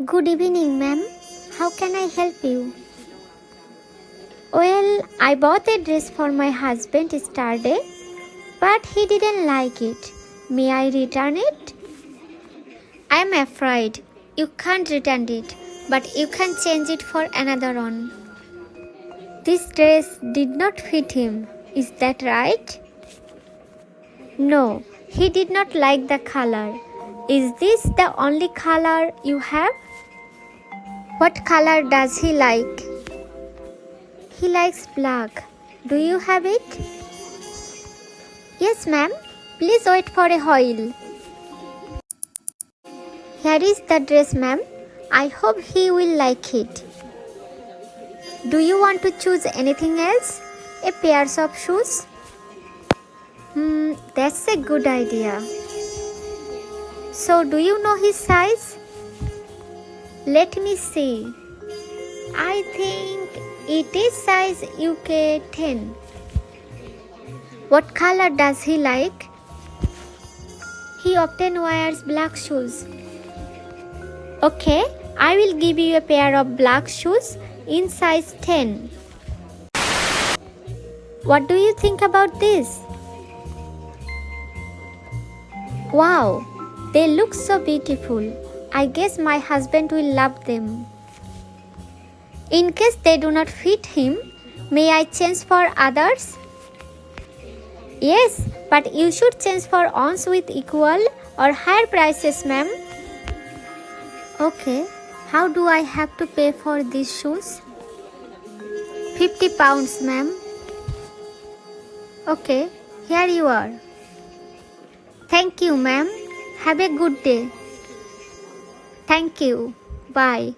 Good evening, ma'am. How can I help you? Well, I bought a dress for my husband yesterday, but he didn't like it. May I return it? I'm afraid you can't return it, but you can change it for another one. This dress did not fit him. Is that right? No, he did not like the color. Is this the only color you have? What color does he like? He likes black. Do you have it? Yes, ma'am. Please wait for a while. Here is the dress, ma'am. I hope he will like it. Do you want to choose anything else? A pair of shoes? That's a good idea. So, do you know his size? Let me see. I think it is size UK 10. What color does he like? He often wears black shoes. Okay, I will give you a pair of black shoes in size 10. What do you think about this? Wow, they look so beautiful. I guess my husband will love them. In case they do not fit him, may I change for others? Yes, but you should change for ones with equal or higher prices, ma'am. Okay, how do I have to pay for these shoes? 50 pounds, ma'am. Okay, here you are. Thank you, ma'am. Have a good day. Thank you. Bye.